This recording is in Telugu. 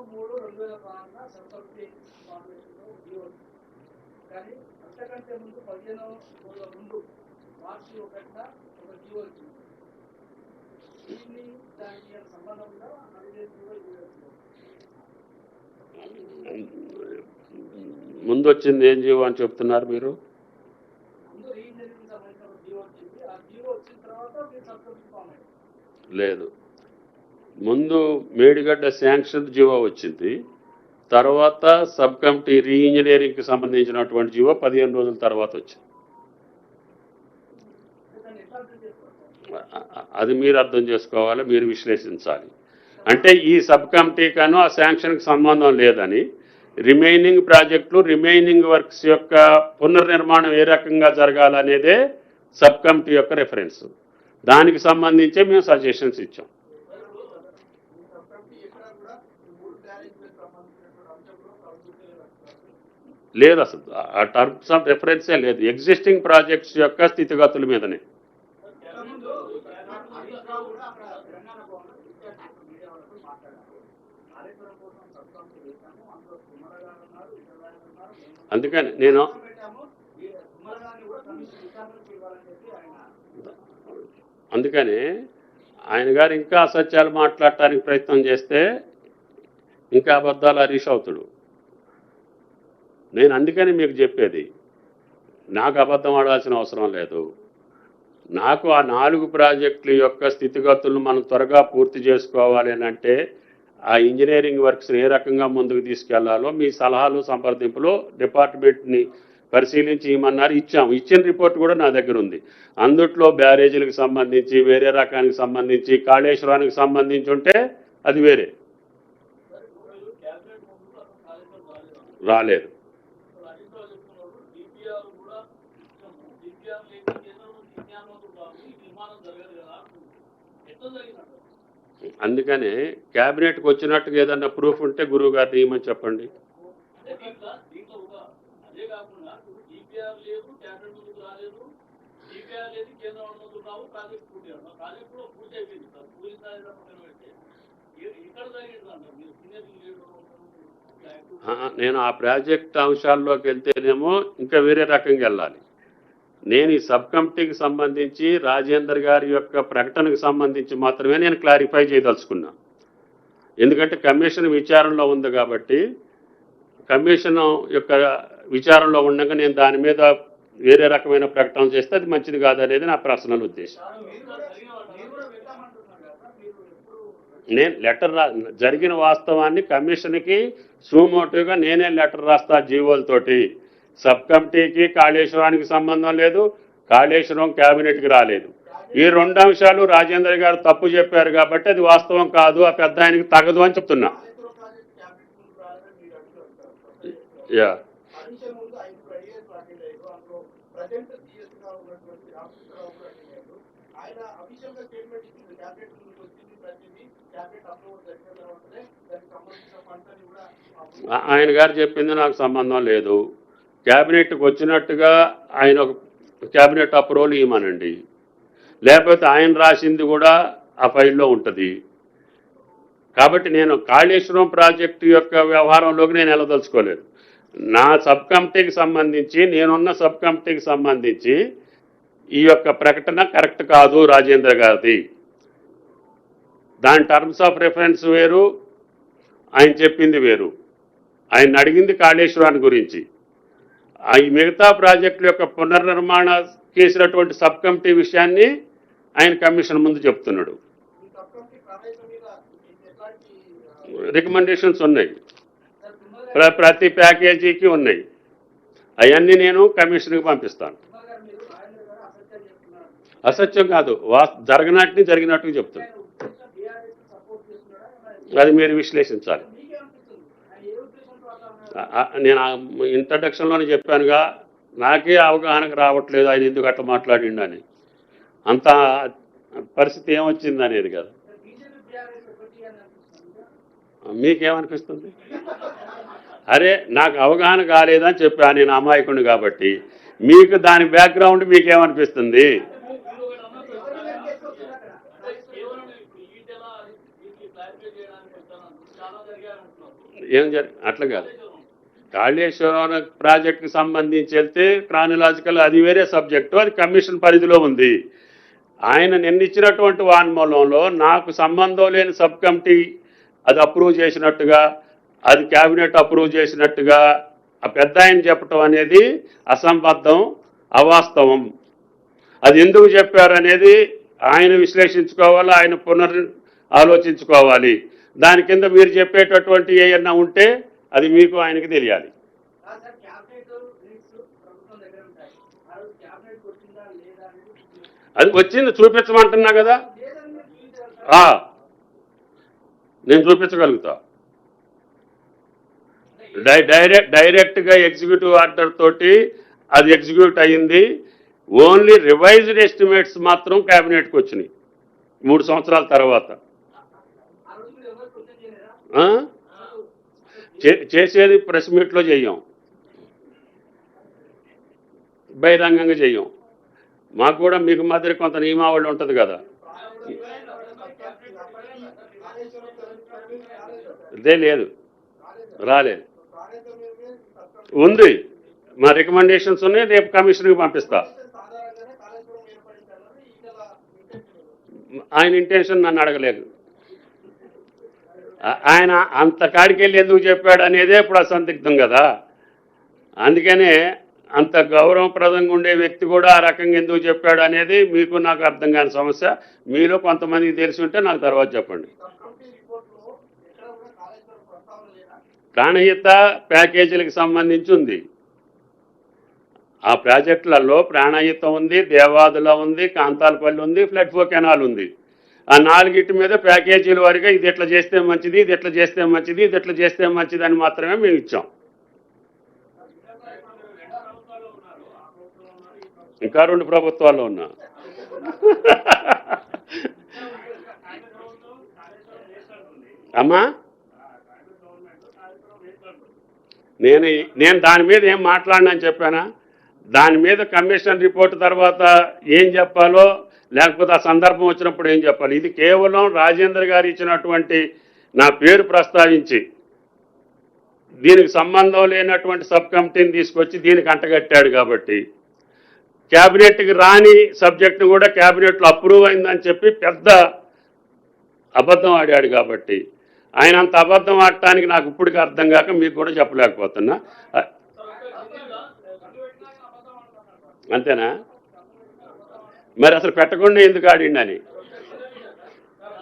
2003-2016 సంతృప్తి ఫార్మేషన్లో జీవో కానీ అంతకంటే ముందు 15 రోజుల ముందు మార్చి 1న ఒక జీవో వచ్చింది. దీన్ని దానికి సంబంధం ఉందా? ముందు వచ్చింది ఏం జీవో అని చెప్తున్నారు మీరు? లేదు, ముందు మేడిగడ్డ శాంక్షన్ జీవో వచ్చింది, తర్వాత సబ్ కమిటీ రీఇంజనీరింగ్కి సంబంధించినటువంటి జీవో 15 రోజుల తర్వాత వచ్చింది. అది మీరు అర్థం చేసుకోవాలి, మీరు విశ్లేషించాలి. అంటే ఈ సబ్ కమిటీకను ఆ శాంక్షన్కి సంబంధం లేదని, రిమైనింగ్ ప్రాజెక్టులు రిమైనింగ్ వర్క్స్ యొక్క పునర్నిర్మాణం ఏ రకంగా జరగాలనేదే సబ్ కమిటీ యొక్క రెఫరెన్స్. దానికి సంబంధించే మేము సజెషన్స్ ఇచ్చాం. లేదు, అసలు ఆ టర్మ్స్ ఆఫ్ రెఫరెన్సే లేదు, ఎగ్జిస్టింగ్ ప్రాజెక్ట్స్ యొక్క స్థితిగతుల మీదనే. అందుకని ఆయన గారు ఇంకా అసత్యాలు మాట్లాడటానికి ప్రయత్నం చేస్తే ఇంకా అబద్ధాలు హరీష్ అవుతాడు. నేను అందుకని మీకు చెప్పేది, నాకు అబద్ధం ఆడాల్సిన అవసరం లేదు. నాకు ఆ 4 ప్రాజెక్టుల యొక్క స్థితిగతులను మనం త్వరగా పూర్తి చేసుకోవాలి అని అంటే ఆ ఇంజనీరింగ్ వర్క్స్ ఏ రకంగా ముందుకు తీసుకెళ్లాలో మీ సలహాలు సంప్రదింపులు డిపార్ట్మెంట్ని పరిశీలించి ఇమ్మన్నారు, ఇచ్చాము. ఇచ్చిన రిపోర్ట్ కూడా నా దగ్గర ఉంది. అందుట్లో బ్యారేజీలకు సంబంధించి, వేరే రకానికి సంబంధించి, కాళేశ్వరానికి సంబంధించి ఉంటే అది వేరే. రాలేదు. అందుకనే క్యాబినెట్కి వచ్చినట్టుగా ఏదన్నా ప్రూఫ్ ఉంటే గురువు గారిని ఇవ్వమని చెప్పండి. నేను ఆ ప్రాజెక్ట్ అంశాల్లోకి వెళ్తేనేమో ఇంకా వేరే రకంగా వెళ్ళాలి. నేను ఈ సబ్ కమిటీకి సంబంధించి రాజేందర్ గారి యొక్క ప్రకటనకు సంబంధించి మాత్రమే నేను క్లారిఫై చేయదలుచుకున్నా. ఎందుకంటే కమిషన్ విచారణలో ఉంది కాబట్టి, కమిషన్ యొక్క విచారణలో ఉండగా నేను దాని మీద వేరే రకమైన ప్రకటన చేస్తే అది మంచిది కాదనేది నా పర్సనల్ ఉద్దేశం. నేను లెటర్ జరిగిన వాస్తవాన్ని కమిషన్కి సుమోటివ్గా నేనే లెటర్ రాస్తా జీవోలతోటి. సబ్ కమిటీకి కాళేశ్వరానికి సంబంధం లేదు, కాళేశ్వరం క్యాబినెట్కి రాలేదు. ఈ 2 అంశాలు రాజేందర్ గారు తప్పు చెప్పారు కాబట్టి అది వాస్తవం కాదు, ఆ పెద్ద ఆయనకి తగదు అని చెప్తున్నా. యా ఆయన గారు చెప్పింది నాకు సంబంధం లేదు. క్యాబినెట్కి వచ్చినట్టుగా ఆయన ఒక క్యాబినెట్ అప్రూవల్ ఇవ్వమనండి, లేకపోతే ఆయన రాసింది కూడా ఆ ఫైల్లో ఉంటుంది. కాబట్టి నేను కాళేశ్వరం ప్రాజెక్టు యొక్క వ్యవహారంలోకి నేను వెళ్ళదలుచుకోలేదు. నా సబ్ కమిటీకి సంబంధించి, నేనున్న సబ్ కమిటీకి సంబంధించి ఈ యొక్క ప్రకటన కరెక్ట్ కాదు రాజేంద్ర గారిది. దాని టర్మ్స్ ఆఫ్ రెఫరెన్స్ వేరు, ఆయన చెప్పింది వేరు. ఆయన అడిగింది కాళేశ్వరాన్ని గురించి. ఈ మిగతా ప్రాజెక్టుల యొక్క పునర్నిర్మాణ చేసినటువంటి సబ్ కమిటీ విషయాన్ని ఆయన కమిషన్ ముందు చెప్తున్నాడు. రికమెండేషన్స్ ఉన్నాయి, ప్రతి ప్యాకేజీకి ఉన్నాయి. అవన్నీ నేను కమిషన్కి పంపిస్తాను. అసత్యం కాదు, జరిగినట్టు చెప్తున్నాను. అది మీరు విశ్లేషించాలి. నేను ఇంట్రడక్షన్లోనే చెప్పానుగా, నాకే అవగాహనకు రావట్లేదు ఆయన ఎందుకు అట్లా మాట్లాడిండని. అంత పరిస్థితి ఏమొచ్చింది అనేది కదా. మీకేమనిపిస్తుంది? అరే నాకు అవగాహన కాలేదని చెప్పాను, నేను అమాయకుడిని కాబట్టి. మీకు దాని బ్యాక్గ్రౌండ్ మీకేమనిపిస్తుంది? అట్లా కాదు. కాళేశ్వరం ప్రాజెక్టుకి సంబంధించి వెళ్తే క్రానలాజికల్ అది వేరే సబ్జెక్టు, అది కమిషన్ పరిధిలో ఉంది. ఆయన నిన్నిచ్చినటువంటి వాన్మూలంలో నాకు సంబంధం లేని సబ్ కమిటీ అది అప్రూవ్ చేసినట్టుగా, అది క్యాబినెట్ అప్రూవ్ చేసినట్టుగా ఆ పెద్ద ఆయన చెప్పటం అనేది అసంబద్ధం, అవాస్తవం. అది ఎందుకు చెప్పారు అనేది ఆయన విశ్లేషించుకోవాలి, ఆయన ఆలోచించుకోవాలి. దాని కింద మీరు చెప్పేటటువంటి ఏమన్నా ఉంటే అది మీకు ఆయనకి తెలియాలి. అది వచ్చింది చూపించమంటున్నా కదా, నేను చూపించగలుగుతా. డైరెక్ట్గా ఎగ్జిక్యూటివ్ ఆర్డర్ తోటి అది ఎగ్జిక్యూట్ అయ్యింది. ఓన్లీ రివైజ్డ్ ఎస్టిమేట్స్ మాత్రం క్యాబినెట్కి వచ్చినాయి 3 సంవత్సరాల తర్వాత. చేసేది ప్రెస్ మీట్లో చెయ్యం, బహిరంగంగా చెయ్యం. మాకు కూడా మీకు మాదిరి కొంత నియమావళి ఉంటుంది కదా. ఇదే లేదు, రాలేదు. ఉంది, మా రికమెండేషన్స్ ఉన్నాయి, రేపు కమిషన్కి పంపిస్తా. ఆయన ఇంటెన్షన్ నన్ను అడగలేదు. ఆయన అంత కాడికి వెళ్ళి ఎందుకు చెప్పాడు అనేదే ఇప్పుడు అసందిగ్ధం కదా. అందుకనే అంత గౌరవప్రదంగా ఉండే వ్యక్తి కూడా ఆ రకంగా ఎందుకు చెప్పాడు అనేది మీకు నాకు అర్థం కాని సమస్య. మీలో కొంతమందికి తెలిసి ఉంటే నాకు తర్వాత చెప్పండి. ప్రాణహిత ప్యాకేజీలకు సంబంధించి ఉంది. ఆ ప్రాజెక్టులలో ప్రాణహితం ఉంది, దేవాదుల ఉంది, కాంతాలపల్లి ఉంది, ఫ్లడ్ ఫో కెనాల్ ఉంది. ఆ 4 మీద ప్యాకేజీల వారిగా ఇది ఎట్లా చేస్తే మంచిది, ఇది ఎట్లా చేస్తే మంచిది, ఇది ఎట్లా చేస్తే మంచిది అని మాత్రమే మేము ఇచ్చాం. ఇంకా 2 ప్రభుత్వాల్లో ఉన్నా. అమ్మా నేను దాని మీద ఏం మాట్లాడినని చెప్పానా? దాని మీద కమిషన్ రిపోర్ట్ తర్వాత ఏం చెప్పాలో, లేకపోతే ఆ సందర్భం వచ్చినప్పుడు ఏం చెప్పాలి. ఇది కేవలం రాజేంద్ర గారు ఇచ్చినటువంటి నా పేరు ప్రస్తావించి దీనికి సంబంధం లేనటువంటి సబ్ కమిటీని తీసుకొచ్చి దీనికి అంటగట్టాడు కాబట్టి, క్యాబినెట్కి రాని సబ్జెక్టు కూడా క్యాబినెట్లో అప్రూవ్ అయిందని చెప్పి పెద్ద అబద్ధం ఆడాడు కాబట్టి, ఆయన అంత అబద్ధం ఆడటానికి నాకు ఇప్పటికీ అర్థం కాక మీకు కూడా చెప్పలేకపోతున్నా. అంతేనా? మరి అసలు పెట్టకుండా ఎందుకు ఆడిండని